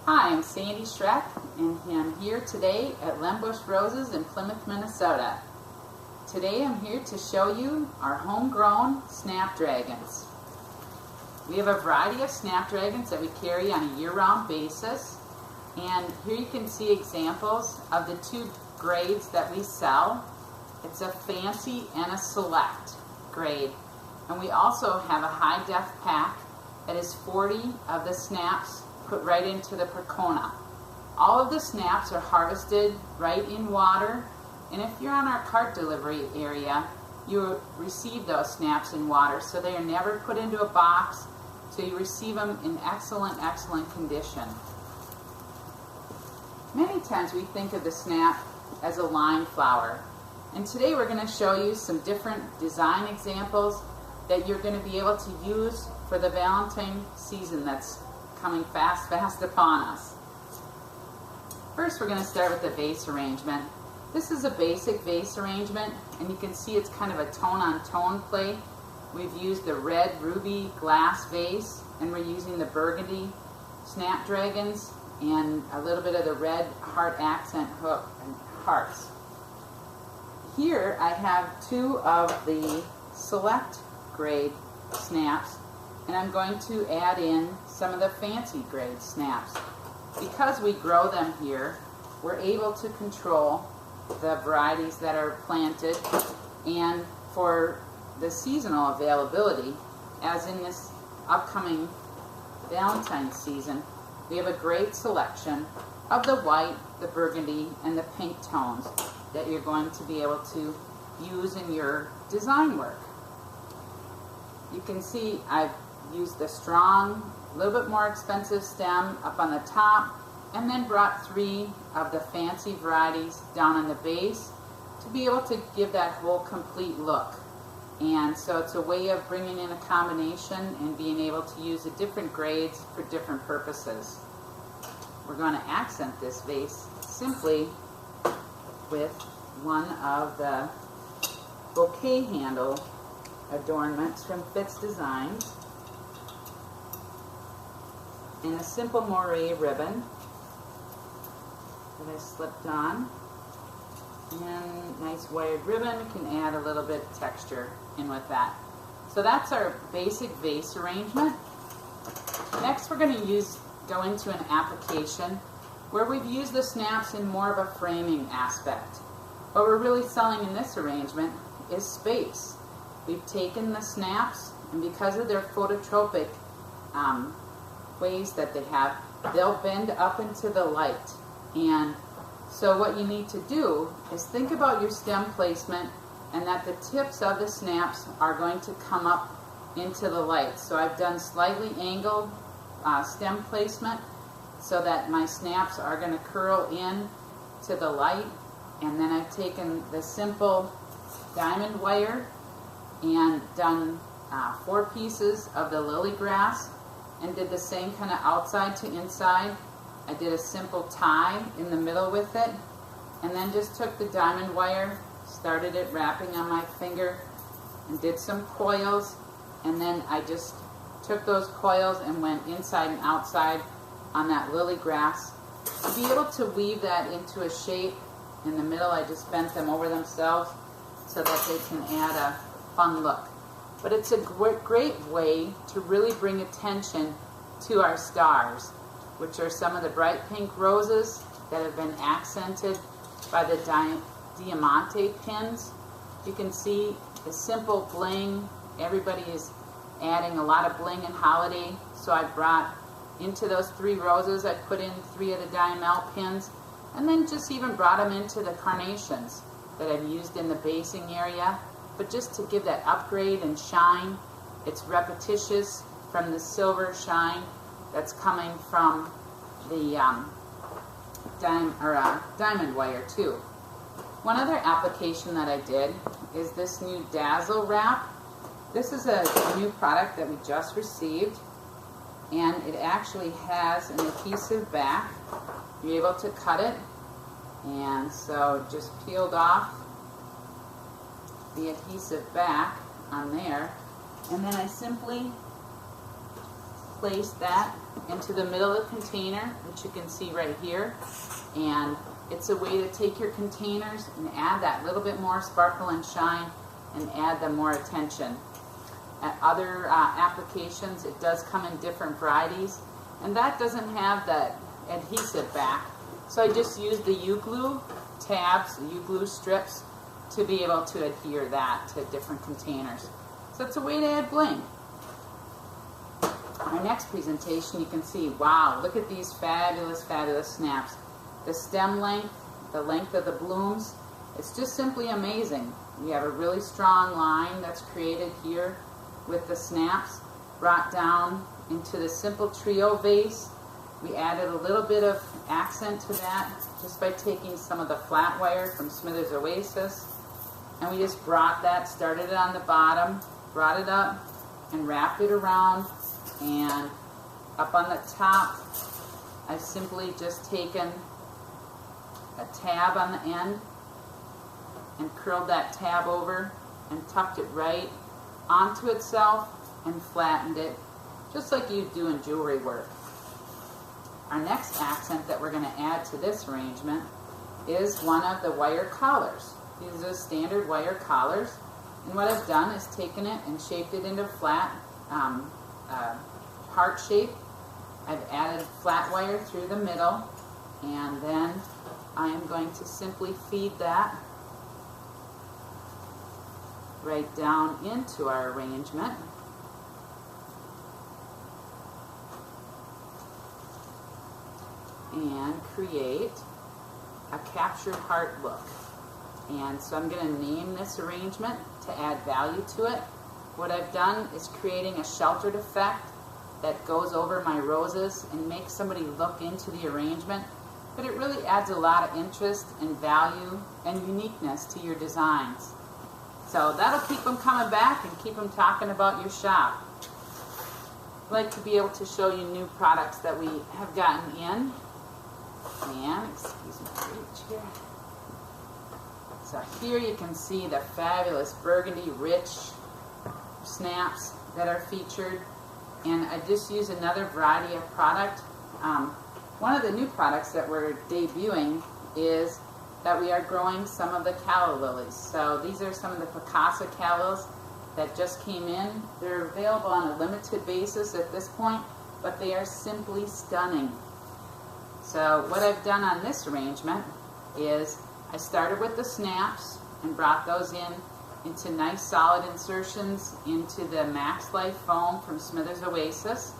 Hi, I'm Sandy Schreck, and I'm here today at Len Busch Roses in Plymouth, Minnesota. Today I'm here to show you our homegrown Snapdragons. We have a variety of Snapdragons that we carry on a year-round basis, and here you can see examples of the two grades that we sell. It's a fancy and a select grade, and we also have a high-def pack that is 40 of the snaps put right into the percona. All of the snaps are harvested right in water, and if you're on our cart delivery area, you receive those snaps in water, so they are never put into a box, so you receive them in excellent condition. Many times we think of the snap as a line flower, and today we're going to show you some different design examples that you're going to be able to use for the Valentine season that's coming fast upon us. First, we're going to start with the vase arrangement. This is a basic vase arrangement, and you can see it's kind of a tone-on-tone play. We've used the red ruby glass vase, and we're using the burgundy Snapdragons and a little bit of the red heart accent hook and hearts. Here I have two of the select grade snaps, and I'm going to add in some of the fancy grade snaps. Because we grow them here, we're able to control the varieties that are planted, and for the seasonal availability, as in this upcoming Valentine season, we have a great selection of the white, the burgundy, and the pink tones that you're going to be able to use in your design work. You can see I've used the strong, a little bit more expensive stem up on the top, and then brought three of the fancy varieties down on the base to be able to give that whole complete look. And so it's a way of bringing in a combination and being able to use the different grades for different purposes. We're going to accent this vase simply with one of the bouquet handle adornments from Fitz Designs, and a simple moire ribbon that I slipped on, and nice wired ribbon. We can add a little bit of texture in with that. So that's our basic vase arrangement. Next we're going to go into an application where we've used the snaps in more of a framing aspect. What we're really selling in this arrangement is space. We've taken the snaps, and because of their phototropic ways that they have, they'll bend up into the light. And so what you need to do is think about your stem placement, and that the tips of the snaps are going to come up into the light. So I've done slightly angled stem placement so that my snaps are going to curl in to the light, and then I've taken the simple diamond wire and done 4 pieces of the lily grass and did the same kind of outside to inside. I did a simple tie in the middle with it, and then just took the diamond wire, started it wrapping on my finger, and did some coils, and then I just took those coils and went inside and outside on that lily grass. To be able to weave that into a shape in the middle, I just bent them over themselves so that they can add a fun look. But it's a great way to really bring attention to our stars, which are some of the bright pink roses that have been accented by the diamante pins. You can see the simple bling. Everybody is adding a lot of bling and holiday, so I brought into those 3 roses, I put in 3 of the diamel pins, and then just even brought them into the carnations that I've used in the basing area. But just to give that upgrade and shine, it's repetitious from the silver shine that's coming from the diamond wire too. One other application that I did is this new Dazzle Wrap. This is a new product that we just received, and it actually has an adhesive back. You're able to cut it, and so just peeled off the adhesive back on there, and then I simply place that into the middle of the container, which you can see right here. And it's a way to take your containers and add that little bit more sparkle and shine and add them more attention. At other applications, it does come in different varieties, and that doesn't have that adhesive back. So I just use the U-glue tabs, the U-glue strips, to be able to adhere that to different containers. So it's a way to add bling. Our next presentation, you can see, wow, look at these fabulous, fabulous snaps. The stem length, the length of the blooms, it's just simply amazing. We have a really strong line that's created here with the snaps brought down into the simple trio vase. We added a little bit of accent to that just by taking some of the flat wire from Smithers Oasis, and we just brought that, started it on the bottom, brought it up and wrapped it around, and up on the top I've simply just taken a tab on the end and curled that tab over and tucked it right onto itself and flattened it just like you do in jewelry work. Our next accent that we're going to add to this arrangement is one of the wire collars. These are standard wire collars, and what I've done is taken it and shaped it into flat heart shape. I've added flat wire through the middle, and then I am going to simply feed that right down into our arrangement. And create a captured heart look. And so I'm going to name this arrangement to add value to it. What I've done is creating a sheltered effect that goes over my roses and makes somebody look into the arrangement, but it really adds a lot of interest and value and uniqueness to your designs. So that'll keep them coming back and keep them talking about your shop. I'd like to be able to show you new products that we have gotten in. And, excuse me, reach here. So here you can see the fabulous burgundy rich snaps that are featured. And I just use another variety of product. One of the new products that we're debuting is that we are growing some of the calla lilies. So these are some of the Picasso callas that just came in. They're available on a limited basis at this point, but they are simply stunning. So what I've done on this arrangement is I started with the snaps and brought those into nice solid insertions into the Max Life foam from Smithers Oasis,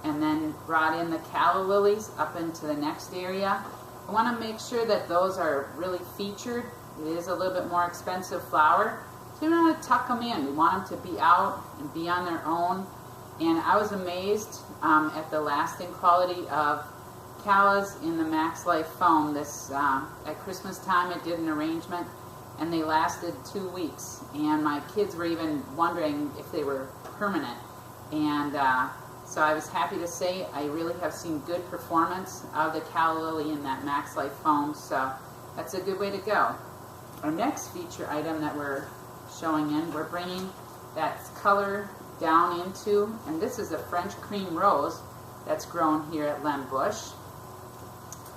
and then brought in the calla lilies up into the next area. I want to make sure that those are really featured. It is a little bit more expensive flower, so we don't want to tuck them in. We want them to be out and be on their own. And I was amazed at the lasting quality of callas in the Max Life foam. This at Christmas time I did an arrangement and they lasted 2 weeks, and my kids were even wondering if they were permanent. And so I was happy to say I really have seen good performance of the calla lily in that Max Life foam, so that's a good way to go. Our next feature item that we're showing in, we're bringing that color down into, and this is a French cream rose that's grown here at Len Busch.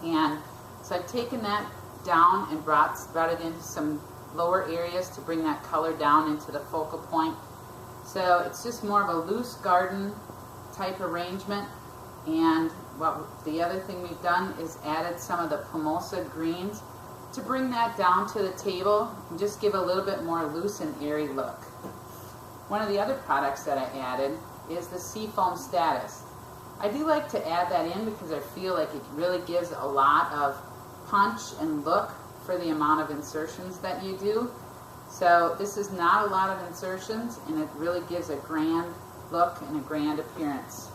And so I've taken that down and brought it into some lower areas to bring that color down into the focal point. So it's just more of a loose garden type arrangement. And the other thing we've done is added some of the Pomosa greens to bring that down to the table and just give a little bit more loose and airy look. One of the other products that I added is the Seafoam Status. I do like to add that in because I feel like it really gives a lot of punch and look for the amount of insertions that you do. So this is not a lot of insertions, and it really gives a grand look and a grand appearance.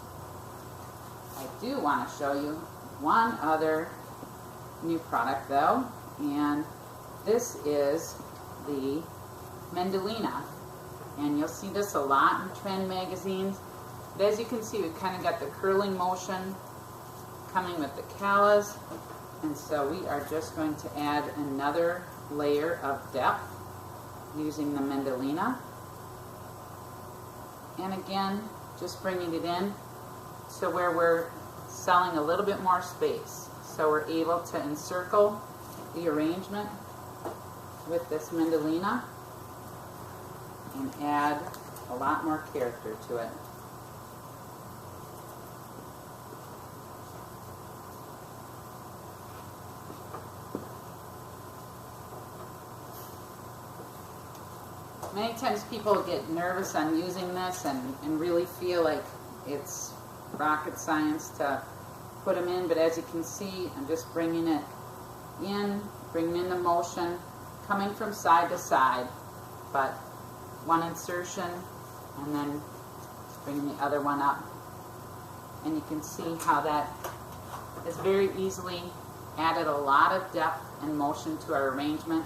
I do want to show you one other new product though, and this is the Mandolina. And you'll see this a lot in trend magazines. But as you can see, we've kind of got the curling motion coming with the callas. And so we are just going to add another layer of depth using the Mandolina. And again, just bringing it in to where we're selling a little bit more space. So we're able to encircle the arrangement with this mandolina and add a lot more character to it. Many times people get nervous on using this and really feel like it's rocket science to put them in, but as you can see, I'm just bringing it in, bringing in the motion, coming from side to side, but one insertion and then bringing the other one up. And you can see how that has very easily added a lot of depth and motion to our arrangement.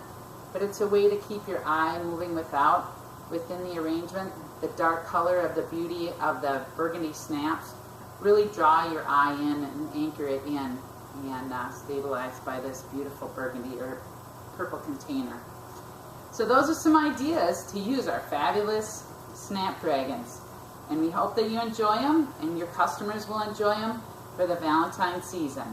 But it's a way to keep your eye moving within the arrangement. The dark color of the beauty of the burgundy snaps really draw your eye in and anchor it in and stabilized by this beautiful burgundy or purple container. So those are some ideas to use our fabulous Snapdragons. And we hope that you enjoy them and your customers will enjoy them for the Valentine season.